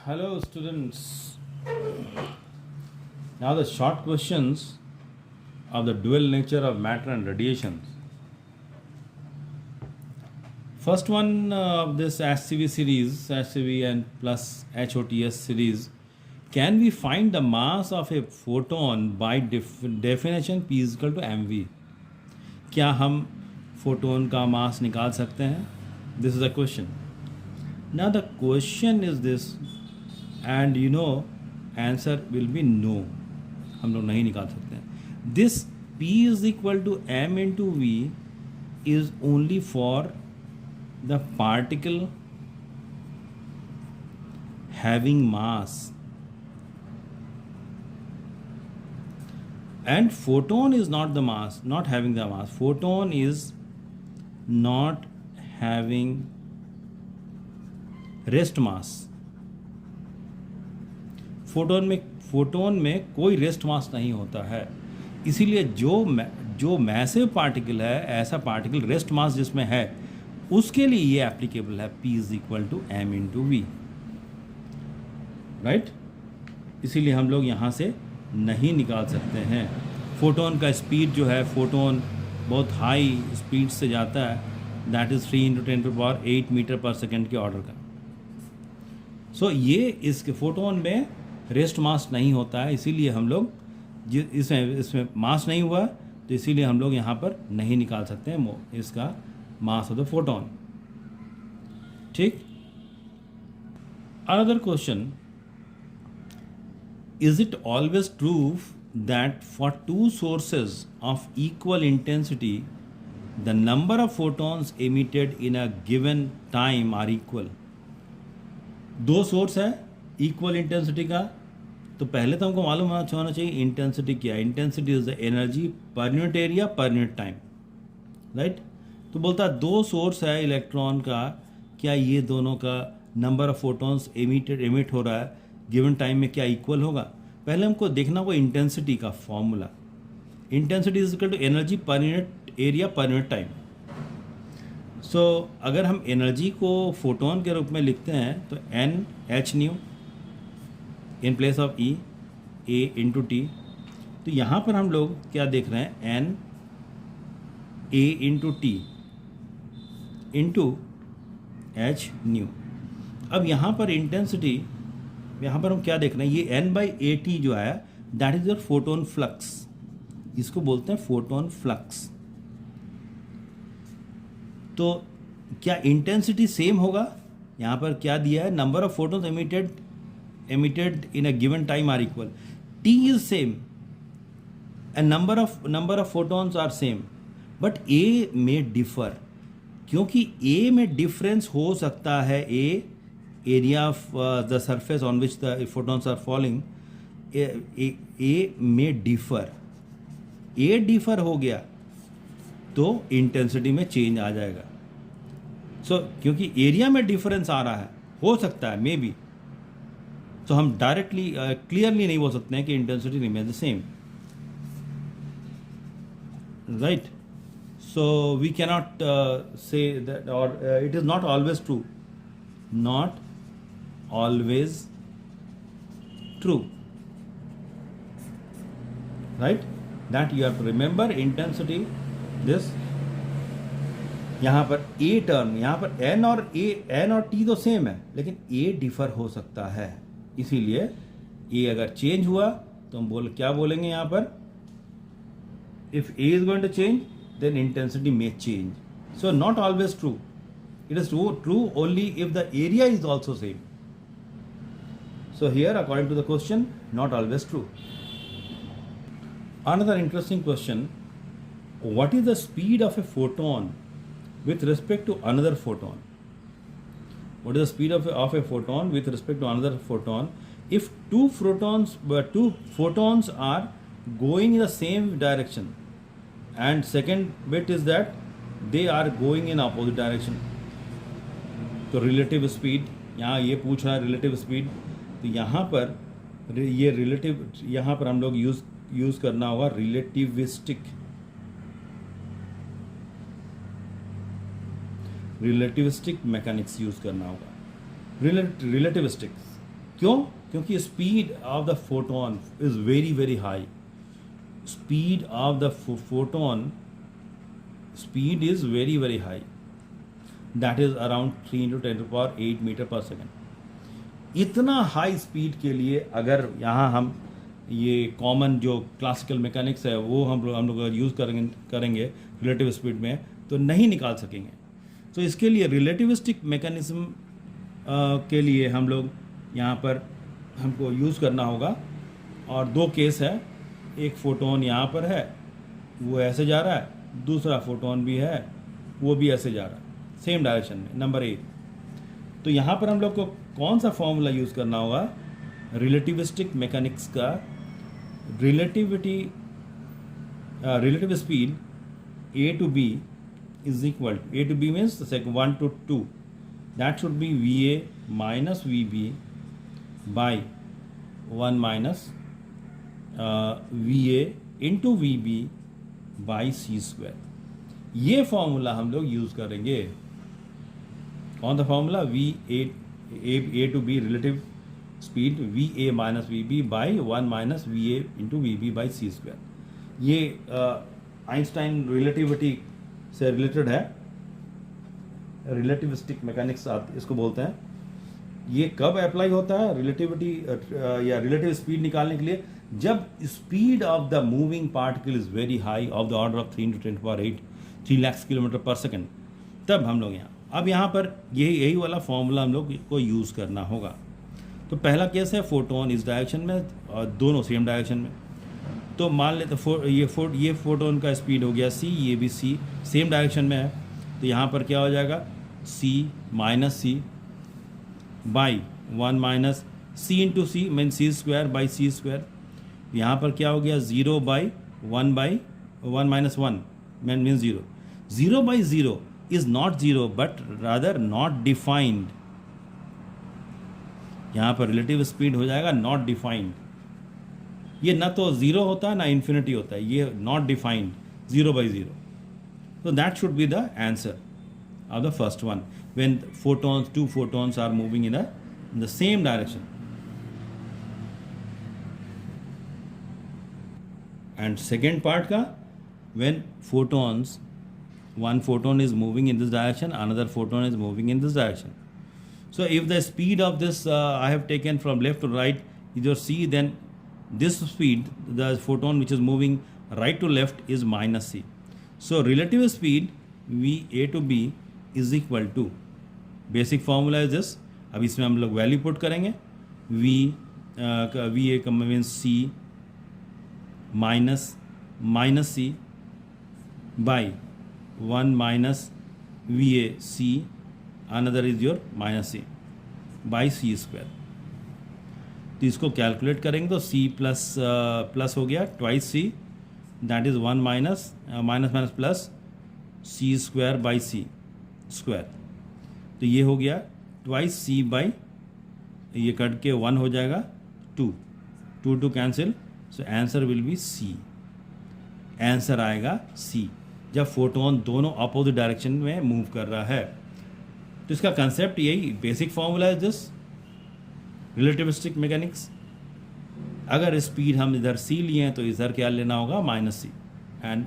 Hello, students. Now, the short questions of the dual nature of matter and radiations. First one of this HCV series, HCV and plus HOTS series. Can we find the mass of a photon by definition P is equal to mv? क्या हम photon का मास निकाल सकते हैं? This is a question. Now the question is this, and you know answer will be no. हम लोग नहीं निकाल सकते हैं. This P is equal to m into v is only for the particle having mass, and photon is not the mass, not having the mass. Photon is not having rest mass. Photon में कोई rest mass नहीं होता है, इसीलिए जो massive particle है, ऐसा particle rest mass जिसमें है, उसके लिए ये एप्लीकेबल है. P is equal to m into v, right. इसीलिए हम लोग यहाँ से नहीं निकाल सकते हैं. फोटोन का स्पीड जो है, फोटोन बहुत हाई स्पीड से जाता है, दैट इज़ 3 × 10⁸ मीटर पर सेकेंड के ऑर्डर का. सो ये इसके फोटोन में रेस्ट मास नहीं होता है, इसीलिए हम लोग इसमें मास नहीं हुआ, तो इसीलिए हम लोग यहाँ पर नहीं निकाल सकते हैं इसका मास ऑफ द फोटोन. ठीक. Another question, is it always true that for two sources of equal intensity the number of photons emitted in a given time are equal? दो सोर्स है इक्वल इंटेंसिटी का, तो पहले तो हमको मालूम होना चाहिए इंटेंसिटी क्या है. Intensity is the energy per unit area per unit time, right. तो बोलता है दो सोर्स है इलेक्ट्रॉन का, क्या ये दोनों का नंबर ऑफ फोटॉन्स एमिट हो रहा है गिवन टाइम में क्या इक्वल होगा? पहले हमको देखना होगा इंटेंसिटी का formula. Intensity is equal to energy per unit area per unit time. So अगर हम एनर्जी को फोटोन के रूप में लिखते हैं तो n h new in place of E A into T. तो यहाँ पर हम लोग क्या देख रहे हैं, n A into T into h new. अब यहाँ पर इंटेंसिटी, यहाँ पर हम क्या देख रहे हैं, ये n/at जो है that is your photon flux. इसको बोलते हैं फोटोन फ्लक्स. तो क्या इंटेंसिटी सेम होगा? यहाँ पर क्या दिया है, number of photons emitted in a given time are equal. T is same and number of photons are same, but A में डिफर. क्योंकि ए में डिफरेंस हो सकता है, A area of the surface on which the photons are falling, A में differ. ए differ हो गया तो इंटेंसिटी में चेंज आ जाएगा. सो क्योंकि एरिया में डिफरेंस आ रहा है, हो सकता है मे बी, तो हम डायरेक्टली क्लियरली नहीं बोल सकते हैं कि intensity remain the same, right. So we cannot say that, और it is not always true, not always true, right. That you have to remember. Intensity this, यहाँ पर ए टर्म, यहाँ पर एन और टी तो सेम है, लेकिन ए differ हो सकता है. इसीलिए ए अगर चेंज हुआ तो हम क्या बोलेंगे यहाँ पर, if A is going to change then intensity may change. So not always true, it is true only if the area is also same. So here according to the question, not always true. Another interesting question, what is the speed of a photon with respect to another photon? What is the speed of a photon with respect to another photon if two photons are going in the same direction, and second bit is that they are going in opposite direction? तो relative speed, यहाँ ये पूछ रहा है relative speed, तो यहाँ पर ये relative, यहाँ पर हम लोग यूज करना होगा रिलेटिविस्टिक मैकेनिक्स यूज करना होगा. रिलेटिविस्टिक्स क्यों? क्योंकि speed of the photon is very very high. Speed of the photon speed is very very high, that is around 3 into 10 to the power 8 metre पर सेकेंड. इतना हाई स्पीड के लिए अगर यहाँ हम ये कॉमन जो क्लासिकल मैकेनिक्स है वो हम लोग अगर यूज़ करेंगे रिलेटिव स्पीड में तो नहीं निकाल सकेंगे. तो इसके लिए रिलेटिविस्टिक मैकेनिज्म के लिए हम लोग यहाँ पर हमको यूज़ करना होगा. और दो केस है, एक फोटोन यहाँ पर है वो ऐसे जा रहा है, दूसरा फोटोन भी है वो भी ऐसे जा रहा है सेम डायरेक्शन में, नंबर 1. तो यहाँ पर हम लोग को कौन सा फॉर्मूला यूज़ करना होगा? रिलेटिविस्टिक मैकेनिक्स का relative speed a to b is equal to, a to b means the second 1 to 2, that should be va minus vb by 1 minus va into vb by c square. ये formula हम लोग use करेंगे. कौन सा formula? A to B relative speed v A minus v B by 1 minus v A into v B by c square. ये Einstein relativity से related है, relativistic mechanics इसको बोलते हैं. ये कब अप्लाई होता है रिलेटिविटी या रिलेटिव स्पीड निकालने के लिए? जब speed of the moving particle is very high of the order of 3 into 10 to the power 8 3 lakh kilometre पर सेकेंड, तब हम लोग अब यहाँ पर यही वाला फॉर्मूला हम लोग को यूज़ करना होगा. तो पहला केस है फोटोन इस डायरेक्शन में और दोनों सेम डायरेक्शन में. तो मान लेते ये फोटोन का स्पीड हो गया c, ये भी c सेम डायरेक्शन में है. तो यहाँ पर क्या हो जाएगा? c minus c by 1 minus c into c mean c square by c square. यहाँ पर क्या हो गया? 0 by 1 by 1 minus 1 mean 0. 0 by 0 is not 0 but rather not defined. यहाँ पर रिलेटिव स्पीड हो जाएगा नॉट डिफाइंड. ये ना तो 0 होता है ना इन्फिनिटी होता है, ये not defined 0 by 0. So that should be the answer of the first one, when two photons are moving in the same direction. And second part ka, when one photon is moving in this direction, another photon is moving in this direction. So if the speed of this I have taken from left to right is your c, then this speed, the photon which is moving right to left, is minus c. So relative speed v a to b is equal to, basic formula is this. अब इसमें हम लोग value put करेंगे. V A का means c minus c by 1 minus v A c, another is your minus c by c square. तो इसको calculate करेंगे तो सी प्लस हो गया twice c, that is 1 minus minus plus c square by c square. तो ये हो गया ट्वाइस सी बाई, ये कट के 1 हो जाएगा 2 cancel. So answer will be C. Answer आएगा सी जब फोटोन दोनों अपोजिट डायरेक्शन में मूव कर रहा है. तो इसका कंसेप्ट यही, बेसिक फॉर्मूला है दिस रिलेटिविस्टिक मैकेनिक्स. अगर स्पीड हम इधर सी लिए हैं तो इधर क्या लेना होगा? Minus c, and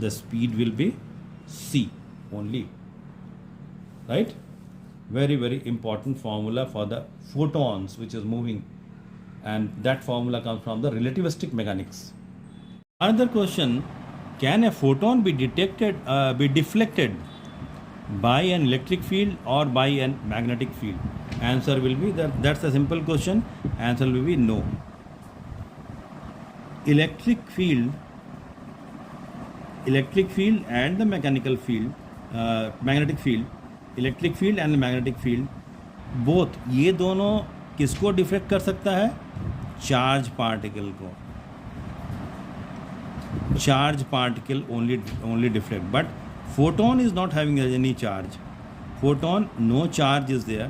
the speed will be c only. Right? Very very important formula for the photons which is moving, and that formula comes from the relativistic mechanics. Another question: can a photon be deflected by an electric field or by a magnetic field? Answer will be that's a simple question. Answer will be no. Electric field and the mechanical field, magnetic field, electric field and magnetic field both, ये दोनों किसको deflect कर सकता है? Charge particle को. Charge particle only deflect, but photon is not having any charge. Photon no charge is there.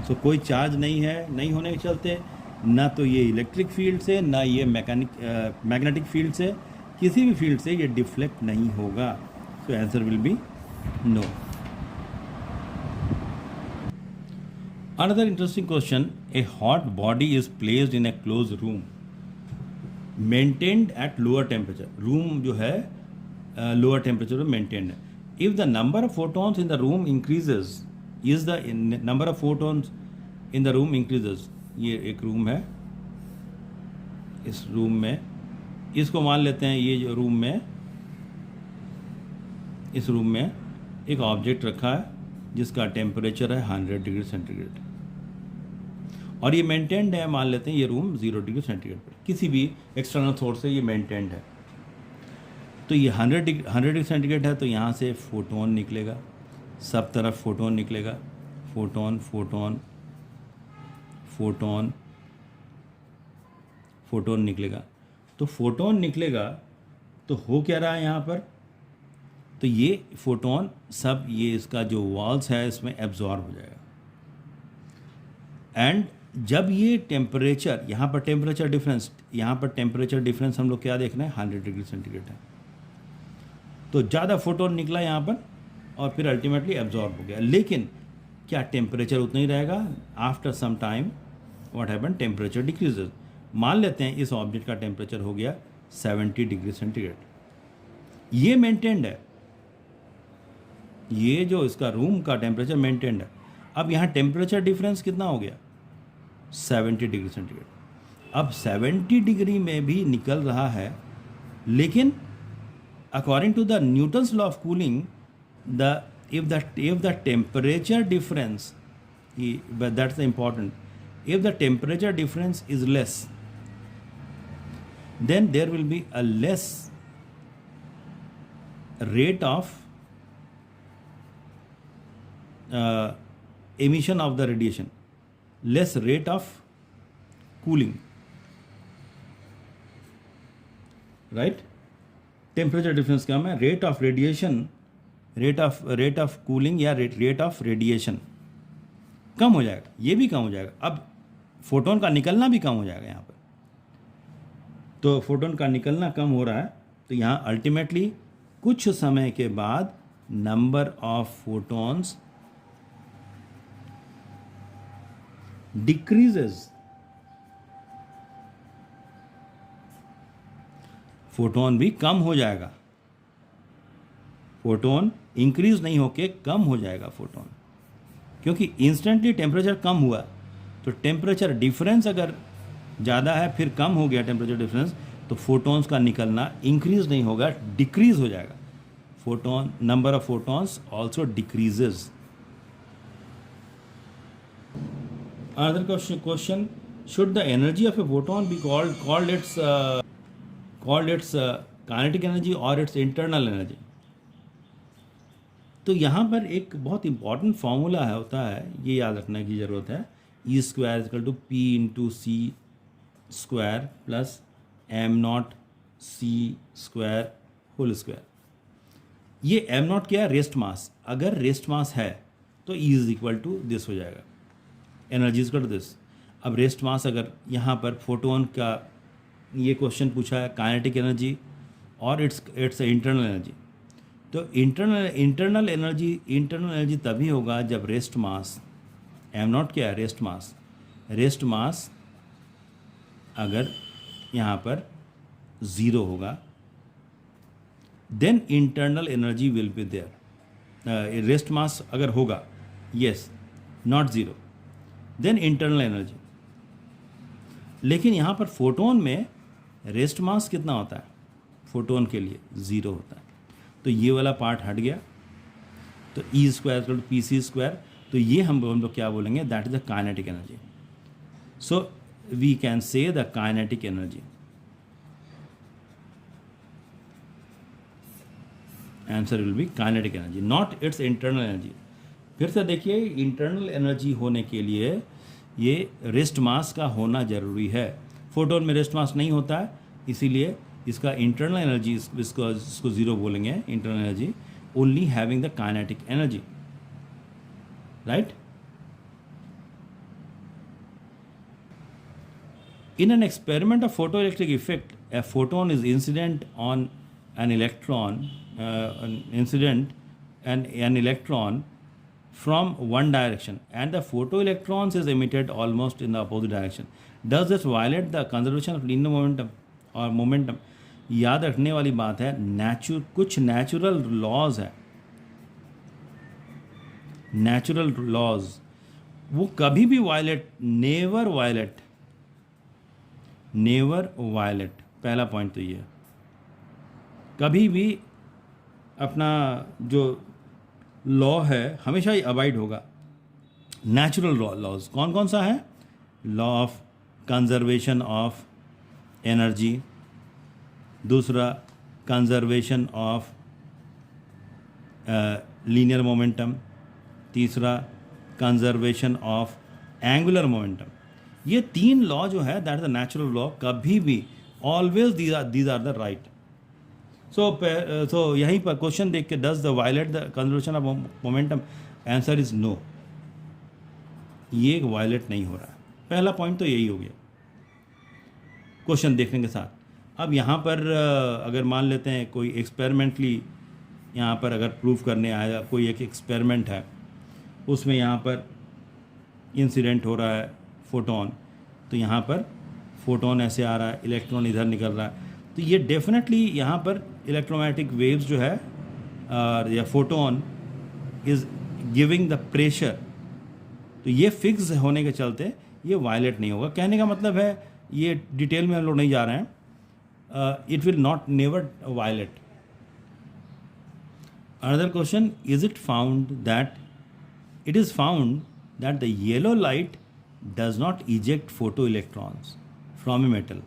So कोई charge नहीं है, नहीं होने के चलते ना तो ये इलेक्ट्रिक फील्ड से ना ये मैग्नेटिक फील्ड से, किसी भी फील्ड से ये डिफ्लेक्ट नहीं होगा. So answer will be no. Another interesting question, a hot body is placed in a closed room maintained at lower temperature. Room जो है lower temperature में maintained है. If the number of photons in the room increases, is the number of photons in the room increases. ये एक room है, इस room में इसको मान लेते हैं, ये जो रूम में, इस रूम में एक ऑब्जेक्ट रखा है जिसका टेम्परेचर है 100 डिग्री सेंटीग्रेड और ये मेंटेन्ड है, मान लेते हैं ये रूम 0 डिग्री सेंटीग्रेड पर, किसी भी एक्सटर्नल सोर्स से ये मेंटेन्ड है. तो ये 100 डिग्री सेंटीग्रेड है, तो यहाँ से फोटोन निकलेगा, सब तरफ फोटोन निकलेगा, फोटोन फोटोन फोटोन फोटोन निकलेगा. तो फोटोन निकलेगा तो हो क्या रहा है यहाँ पर, तो ये फोटोन सब ये इसका जो वॉल्स है इसमें एब्जॉर्ब हो जाएगा. एंड जब ये टेम्परेचर, यहाँ पर टेम्परेचर डिफरेंस, यहाँ पर टेम्परेचर डिफरेंस हम लोग क्या देख रहे हैं 100 डिग्री सेंटीग्रेड है, तो ज़्यादा फोटोन निकला यहाँ पर और फिर अल्टीमेटली एब्जॉर्ब हो गया. लेकिन क्या टेम्परेचर उतना ही रहेगा? After some time what happen, temperature decreases. मान लेते हैं इस ऑब्जेक्ट का टेम्परेचर हो गया 70 डिग्री सेंटीग्रेड, ये मेंटेन्ड है, ये जो इसका रूम का टेम्परेचर मेंटेन्ड है. अब यहाँ टेम्परेचर डिफरेंस कितना हो गया 70 डिग्री सेंटीग्रेड. अब 70 डिग्री में भी निकल रहा है, लेकिन according to the Newton's law of cooling, if the temperature difference, but that's the important, if the temperature difference is less, then there will be a less rate of emission of the radiation, less rate of cooling, right? Temperature difference क्या है? Rate of radiation, rate of cooling या rate of radiation कम हो जाएगा, ये भी कम हो जाएगा. अब फोटोन का निकलना भी कम हो जाएगा यहाँ पर. तो फोटोन का निकलना कम हो रहा है, तो यहाँ अल्टीमेटली कुछ समय के बाद number of photons decreases. Photon भी कम हो जाएगा, फोटोन इंक्रीज नहीं होके कम हो जाएगा फोटोन, क्योंकि इंस्टेंटली टेम्परेचर कम हुआ. तो टेम्परेचर डिफरेंस अगर ज़्यादा है, फिर कम हो गया टेम्परेचर डिफरेंस, तो फोटोन्स का निकलना इंक्रीज नहीं होगा, डिक्रीज हो जाएगा. Photon, number of photons also decreases. Another question, should the energy of a photon be called its kinetic energy or its internal energy? तो यहाँ पर एक बहुत इंपॉर्टेंट फार्मूला है, होता है, ये याद रखने की ज़रूरत है. E square equal to P into c square plus m0 C square whole square. ये m0 क्या है? Rest mass. अगर रेस्ट मास है तो E is equal to this हो जाएगा, energy is equal to this. अब रेस्ट मास, अगर यहाँ पर फोटोन का ये क्वेश्चन पूछा है, काइनेटिक एनर्जी और इट्स इंटरनल एनर्जी. तो इंटरनल एनर्जी तभी होगा जब रेस्ट मास, m0 क्या है? रेस्ट मास. रेस्ट मास अगर यहाँ पर 0 होगा, then internal energy will be there. Rest mass अगर होगा, yes, not 0, then internal energy. लेकिन यहाँ पर फोटोन में रेस्ट मास कितना होता है? फोटोन के लिए 0 होता है. तो ये वाला पार्ट हट गया, तो E square equal to P C square. तो ये हम लोग क्या बोलेंगे? That is the kinetic energy. So we can say the kinetic energy. Answer will be kinetic energy, not its internal energy. फिर से देखिए, इंटरनल एनर्जी होने के लिए ये रेस्ट मास का होना ज़रूरी है. फोटोन में रेस्ट मास नहीं होता है, इसीलिए इसका इंटरनल एनर्जी, इसको 0 बोलेंगे. Internal energy only having the kinetic energy, right. In an experiment of photoelectric effect, a photon is incident on an electron, an electron from one direction and the photoelectrons is emitted almost in the opposite direction. Does this violate the conservation of linear momentum or momentum? याद रखने वाली बात है, कुछ natural laws है, natural laws वो कभी भी नेवर वायलेट, पहला पॉइंट तो ये, कभी भी अपना जो लॉ है हमेशा ही अवॉइड होगा। नेचुरल लॉज कौन कौन सा है? Law of conservation of energy, दूसरा कंजर्वेशन ऑफ लीनियर मोमेंटम, तीसरा कंजर्वेशन ऑफ एंगुलर मोमेंटम। ये तीन लॉ जो है that is the natural law, कभी भी always these are the right. So यहीं पर क्वेश्चन देख के, does the violate the conservation of momentum? Answer is no, ये वायलेट नहीं हो रहा है। पहला पॉइंट तो यही हो गया क्वेश्चन देखने के साथ। अब यहाँ पर अगर मान लेते हैं कोई एक्सपेरिमेंटली यहाँ पर अगर प्रूव करने आया, कोई एक एक्सपेरिमेंट है उसमें यहाँ पर इंसिडेंट हो रहा है फोटोन, तो यहाँ पर फोटोन ऐसे आ रहा है, इलेक्ट्रॉन इधर निकल रहा है, तो ये डेफिनेटली यहाँ पर इलेक्ट्रोमैग्नेटिक वेव्स जो है या photon is giving the pressure, तो ये फिक्स होने के चलते ये वायलेट नहीं होगा। कहने का मतलब है, ये डिटेल में हम लोग नहीं जा रहे हैं, it will not never violate. Another question, is it is found that the yellow light does not eject photoelectrons from a metal.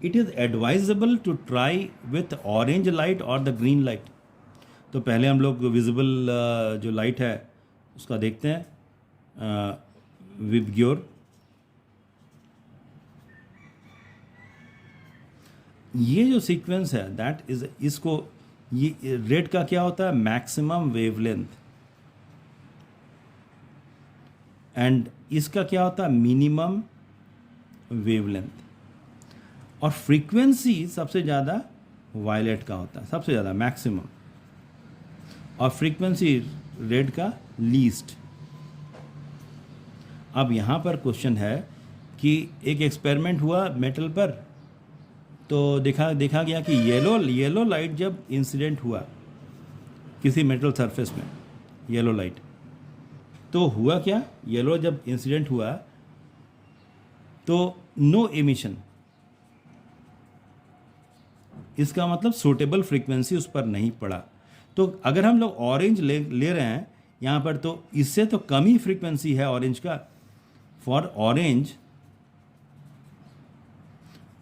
It is advisable to try with orange light or the green light. तो पहले हम लोग visible जो light है उसका देखते हैं, VIBGYOR. ये जो सीक्वेंस है दैट इज, इसको ये रेड का क्या होता है? मैक्सिमम वेवलेंथ, एंड इसका क्या होता है? Minimum wavelength. और फ्रीक्वेंसी सबसे ज़्यादा वायलेट का होता है, सबसे ज़्यादा मैक्सिमम, और फ्रीक्वेंसी रेड का लीस्ट। अब यहाँ पर क्वेश्चन है कि एक एक्सपेरिमेंट हुआ मेटल पर, तो देखा गया कि येलो लाइट जब इंसिडेंट हुआ किसी मेटल सरफेस में, येलो लाइट, तो हुआ क्या? येलो जब इंसिडेंट हुआ तो नो एमिशन, इसका मतलब सूटेबल फ्रीक्वेंसी उस पर नहीं पड़ा। तो अगर हम लोग ऑरेंज ले रहे हैं यहाँ पर, तो इससे तो कम ही फ्रीक्वेंसी है ऑरेंज का। फॉर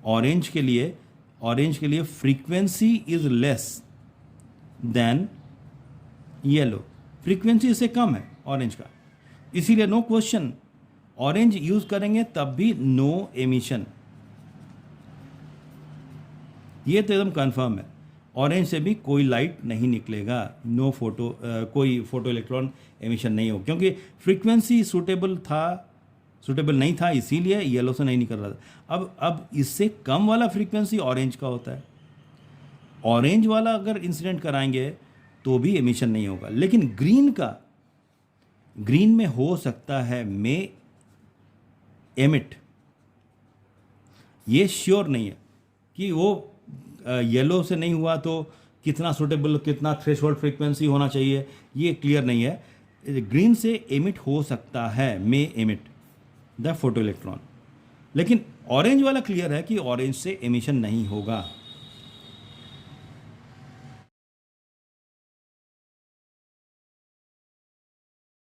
ऑरेंज के लिए frequency is less than yellow, frequency इससे कम है ऑरेंज का, इसीलिए नो क्वेश्चन, ऑरेंज यूज करेंगे तब भी नो एमिशन, ये तो एकदम कंफर्म है। ऑरेंज से भी कोई लाइट नहीं निकलेगा, कोई फोटो इलेक्ट्रॉन एमिशन नहीं हो, क्योंकि फ्रीक्वेंसी सूटेबल नहीं था, इसीलिए येलो से नहीं निकल रहा था। अब इससे कम वाला फ्रीक्वेंसी ऑरेंज का होता है, ऑरेंज वाला अगर इंसिडेंट कराएंगे तो भी एमिशन नहीं होगा। लेकिन ग्रीन में हो सकता है में एमिट, ये श्योर नहीं है कि वो येलो से नहीं हुआ तो कितना सूटेबल, कितना थ्रेशोल्ड फ्रीक्वेंसी होना चाहिए, ये क्लियर नहीं है। ग्रीन से एमिट हो सकता है, में एमिट द फोटो इलेक्ट्रॉन, लेकिन ऑरेंज वाला क्लियर है कि ऑरेंज से एमिशन नहीं होगा।